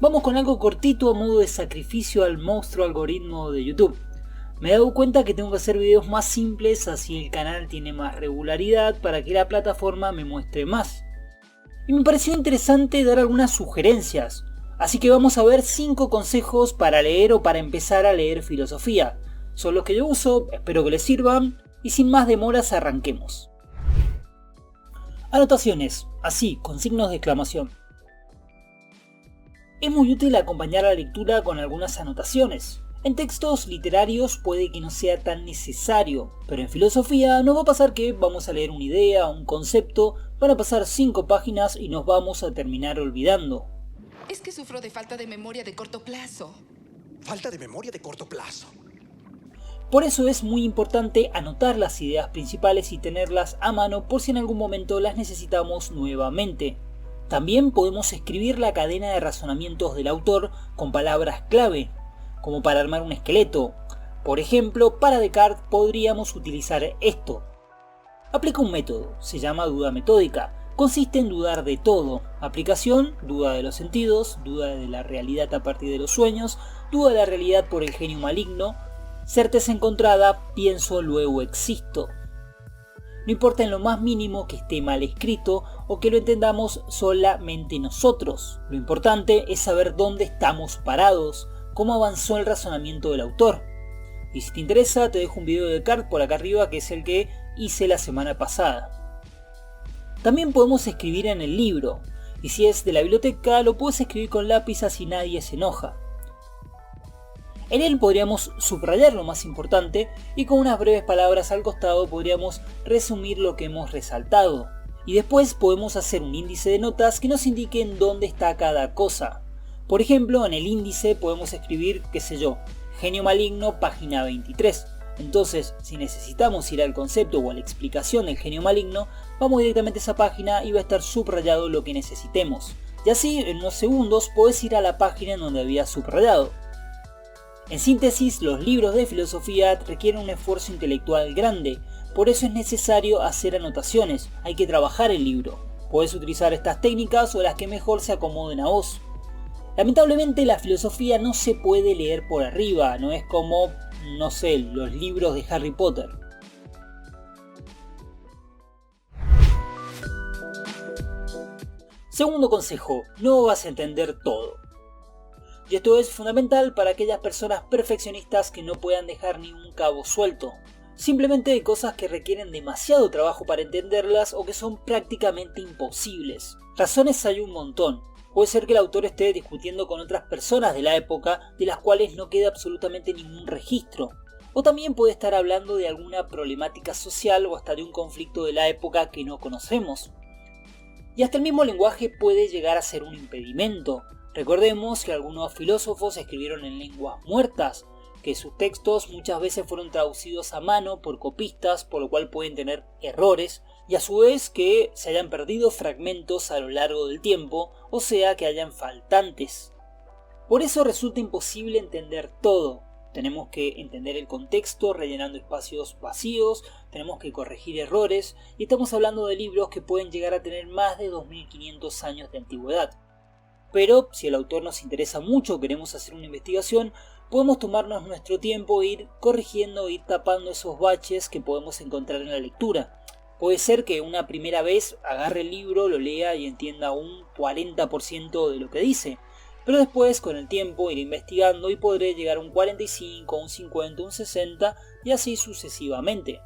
Vamos con algo cortito a modo de sacrificio al monstruo algoritmo de YouTube. Me he dado cuenta que tengo que hacer videos más simples, así el canal tiene más regularidad para que la plataforma me muestre más. Y me pareció interesante dar algunas sugerencias, así que vamos a ver 5 consejos para leer o para empezar a leer filosofía. Son los que yo uso, espero que les sirvan, y sin más demoras arranquemos. Anotaciones, así, con signos de exclamación. Es muy útil acompañar la lectura con algunas anotaciones. En textos literarios puede que no sea tan necesario, pero en filosofía nos va a pasar que vamos a leer una idea, un concepto, van a pasar 5 páginas y nos vamos a terminar olvidando. Es que sufro de falta de memoria de corto plazo. Falta de memoria de corto plazo. Por eso es muy importante anotar las ideas principales y tenerlas a mano por si en algún momento las necesitamos nuevamente. También podemos escribir la cadena de razonamientos del autor con palabras clave, como para armar un esqueleto. Por ejemplo, para Descartes podríamos utilizar esto. Aplica un método, se llama duda metódica. Consiste en dudar de todo. Aplicación, duda de los sentidos, duda de la realidad a partir de los sueños, duda de la realidad por el genio maligno, certeza encontrada, pienso luego existo. No importa en lo más mínimo que esté mal escrito o que lo entendamos solamente nosotros. Lo importante es saber dónde estamos parados, cómo avanzó el razonamiento del autor. Y si te interesa, te dejo un video de Descartes por acá arriba, que es el que hice la semana pasada. También podemos escribir en el libro, y si es de la biblioteca, lo puedes escribir con lápiz así nadie se enoja. En él podríamos subrayar lo más importante y con unas breves palabras al costado podríamos resumir lo que hemos resaltado. Y después podemos hacer un índice de notas que nos indiquen dónde está cada cosa. Por ejemplo, en el índice podemos escribir, qué sé yo, genio maligno, página 23. Entonces, si necesitamos ir al concepto o a la explicación del genio maligno, vamos directamente a esa página y va a estar subrayado lo que necesitemos. Y así, en unos segundos, podés ir a la página en donde había subrayado. En síntesis, los libros de filosofía requieren un esfuerzo intelectual grande, por eso es necesario hacer anotaciones, hay que trabajar el libro. Podés utilizar estas técnicas o las que mejor se acomoden a vos. Lamentablemente la filosofía no se puede leer por arriba, no es como, no sé, los libros de Harry Potter. Segundo consejo, no vas a entender todo. Y esto es fundamental para aquellas personas perfeccionistas que no puedan dejar ni un cabo suelto. Simplemente hay cosas que requieren demasiado trabajo para entenderlas o que son prácticamente imposibles. Razones hay un montón. Puede ser que el autor esté discutiendo con otras personas de la época de las cuales no queda absolutamente ningún registro. O también puede estar hablando de alguna problemática social o hasta de un conflicto de la época que no conocemos. Y hasta el mismo lenguaje puede llegar a ser un impedimento. Recordemos que algunos filósofos escribieron en lenguas muertas, que sus textos muchas veces fueron traducidos a mano por copistas, por lo cual pueden tener errores, y a su vez que se hayan perdido fragmentos a lo largo del tiempo, o sea que hayan faltantes. Por eso resulta imposible entender todo. Tenemos que entender el contexto rellenando espacios vacíos, tenemos que corregir errores, y estamos hablando de libros que pueden llegar a tener más de 2500 años de antigüedad. Pero si el autor nos interesa mucho, queremos hacer una investigación, podemos tomarnos nuestro tiempo e ir corrigiendo, ir tapando esos baches que podemos encontrar en la lectura. Puede ser que una primera vez agarre el libro, lo lea y entienda un 40% de lo que dice, pero después con el tiempo iré investigando y podré llegar a un 45, un 50, un 60 y así sucesivamente.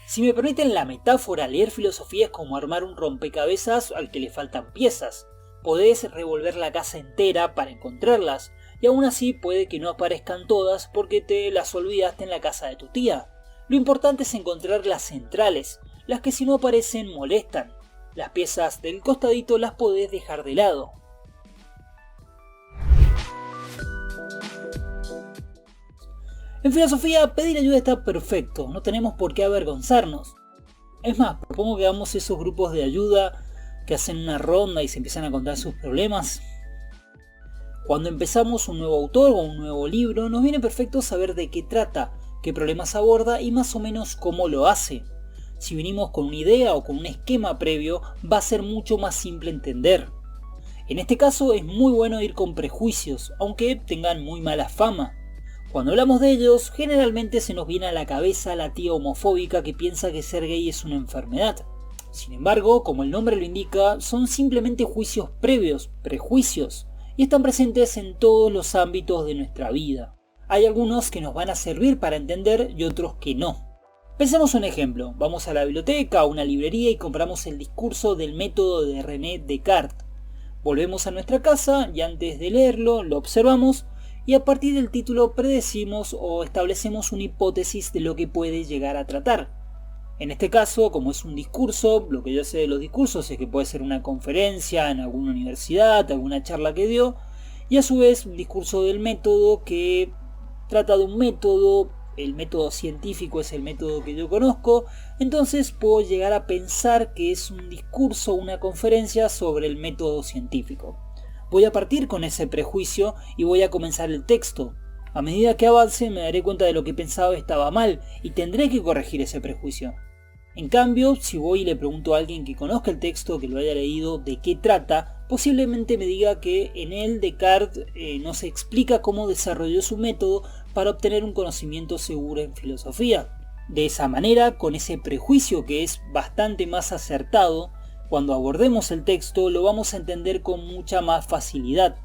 Si me permiten la metáfora, leer filosofía es como armar un rompecabezas al que le faltan piezas. Podés revolver la casa entera para encontrarlas, y aún así puede que no aparezcan todas porque te las olvidaste en la casa de tu tía. Lo importante es encontrar las centrales, las que si no aparecen molestan. Las piezas del costadito las podés dejar de lado. En filosofía, pedir ayuda está perfecto, no tenemos por qué avergonzarnos. Es más, propongo que hagamos esos grupos de ayuda que hacen una ronda y se empiezan a contar sus problemas. Cuando empezamos un nuevo autor o un nuevo libro, nos viene perfecto saber de qué trata, qué problemas aborda y más o menos cómo lo hace. Si venimos con una idea o con un esquema previo, va a ser mucho más simple entender. En este caso es muy bueno ir con prejuicios, aunque tengan muy mala fama. Cuando hablamos de ellos, generalmente se nos viene a la cabeza la tía homofóbica que piensa que ser gay es una enfermedad. Sin embargo, como el nombre lo indica, son simplemente juicios previos, prejuicios, y están presentes en todos los ámbitos de nuestra vida. Hay algunos que nos van a servir para entender y otros que no. Pensemos un ejemplo, vamos a la biblioteca, a una librería y compramos el discurso del método de René Descartes. Volvemos a nuestra casa y antes de leerlo, lo observamos y a partir del título predecimos o establecemos una hipótesis de lo que puede llegar a tratar. En este caso, como es un discurso, lo que yo sé de los discursos es que puede ser una conferencia en alguna universidad, alguna charla que dio, y a su vez un discurso del método que trata de un método, el método científico es el método que yo conozco, entonces puedo llegar a pensar que es un discurso, una conferencia sobre el método científico. Voy a partir con ese prejuicio y voy a comenzar el texto. A medida que avance me daré cuenta de lo que pensaba estaba mal y tendré que corregir ese prejuicio. En cambio, si voy y le pregunto a alguien que conozca el texto, que lo haya leído, de qué trata, posiblemente me diga que en él Descartes no se explica cómo desarrolló su método para obtener un conocimiento seguro en filosofía. De esa manera, con ese prejuicio que es bastante más acertado, cuando abordemos el texto lo vamos a entender con mucha más facilidad.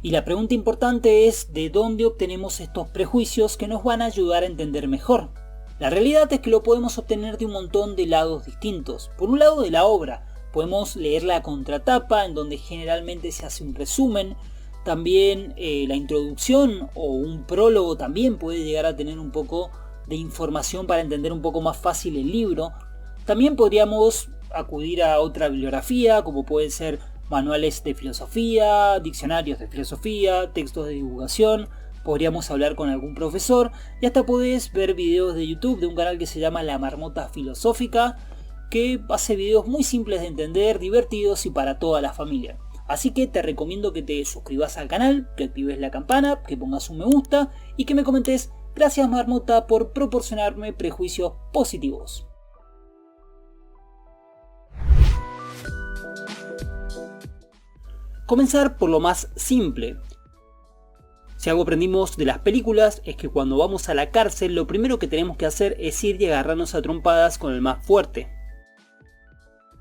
Y la pregunta importante es ¿de dónde obtenemos estos prejuicios que nos van a ayudar a entender mejor? La realidad es que lo podemos obtener de un montón de lados distintos. Por un lado de la obra, podemos leer la contratapa en donde generalmente se hace un resumen. También la introducción o un prólogo también puede llegar a tener un poco de información para entender un poco más fácil el libro. También podríamos acudir a otra bibliografía, como pueden ser manuales de filosofía, diccionarios de filosofía, textos de divulgación. Podríamos hablar con algún profesor y hasta podés ver videos de YouTube de un canal que se llama La Marmota Filosófica, que hace videos muy simples de entender, divertidos y para toda la familia. Así que te recomiendo que te suscribas al canal, que actives la campana, que pongas un me gusta y que me comentes gracias Marmota por proporcionarme prejuicios positivos. Comenzar por lo más simple. Si algo aprendimos de las películas es que cuando vamos a la cárcel lo primero que tenemos que hacer es ir y agarrarnos a trompadas con el más fuerte.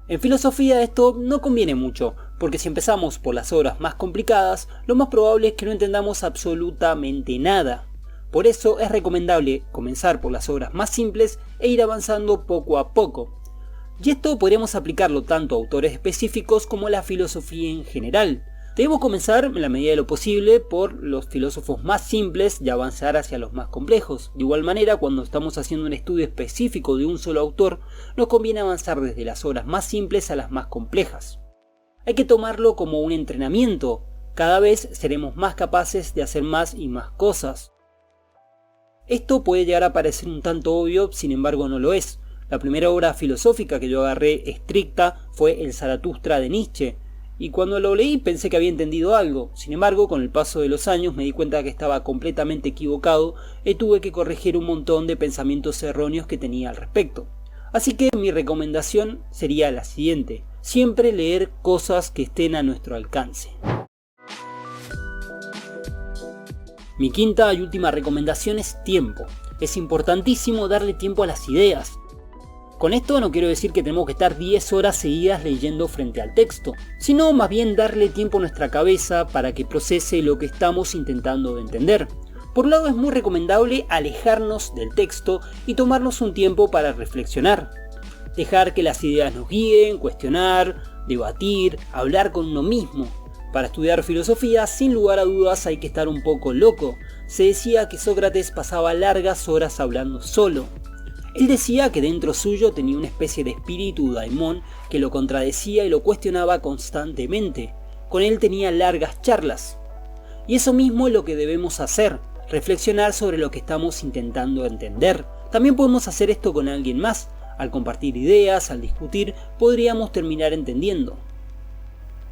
En filosofía esto no conviene mucho, porque si empezamos por las obras más complicadas, lo más probable es que no entendamos absolutamente nada. Por eso es recomendable comenzar por las obras más simples e ir avanzando poco a poco. Y esto podríamos aplicarlo tanto a autores específicos como a la filosofía en general. Debemos comenzar en la medida de lo posible por los filósofos más simples y avanzar hacia los más complejos. De igual manera, cuando estamos haciendo un estudio específico de un solo autor, nos conviene avanzar desde las obras más simples a las más complejas. Hay que tomarlo como un entrenamiento. Cada vez seremos más capaces de hacer más y más cosas. Esto puede llegar a parecer un tanto obvio, sin embargo no lo es. La primera obra filosófica que yo agarré estricta fue el Zaratustra de Nietzsche, y cuando lo leí pensé que había entendido algo. Sin embargo, con el paso de los años me di cuenta que estaba completamente equivocado y tuve que corregir un montón de pensamientos erróneos que tenía al respecto. Así que mi recomendación sería la siguiente: siempre leer cosas que estén a nuestro alcance. Mi quinta y última recomendación es tiempo. Es importantísimo darle tiempo a las ideas. Con esto no quiero decir que tenemos que estar 10 horas seguidas leyendo frente al texto, sino más bien darle tiempo a nuestra cabeza para que procese lo que estamos intentando entender. Por un lado es muy recomendable alejarnos del texto y tomarnos un tiempo para reflexionar. Dejar que las ideas nos guíen, cuestionar, debatir, hablar con uno mismo. Para estudiar filosofía, sin lugar a dudas hay que estar un poco loco. Se decía que Sócrates pasaba largas horas hablando solo. Él decía que dentro suyo tenía una especie de espíritu daimón que lo contradecía y lo cuestionaba constantemente. Con él tenía largas charlas. Y eso mismo es lo que debemos hacer, reflexionar sobre lo que estamos intentando entender. También podemos hacer esto con alguien más. Al compartir ideas, al discutir, podríamos terminar entendiendo.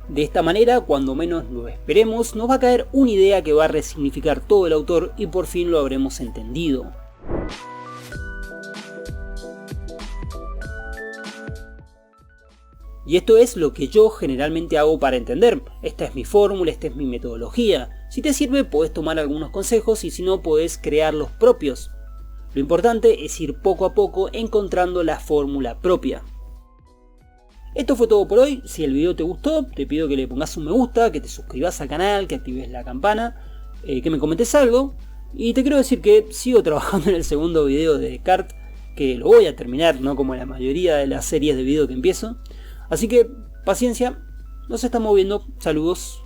De esta manera, cuando menos lo esperemos, nos va a caer una idea que va a resignificar todo el autor y por fin lo habremos entendido. Y esto es lo que yo generalmente hago para entender. Esta es mi fórmula, esta es mi metodología. Si te sirve, podés tomar algunos consejos y si no, podés crear los propios. Lo importante es ir poco a poco encontrando la fórmula propia. Esto fue todo por hoy. Si el video te gustó, te pido que le pongas un me gusta, que te suscribas al canal, que actives la campana, que me comentes algo. Y te quiero decir que sigo trabajando en el segundo video de Descartes, que lo voy a terminar, no como la mayoría de las series de video que empiezo. Así que, paciencia, nos estamos viendo. Saludos.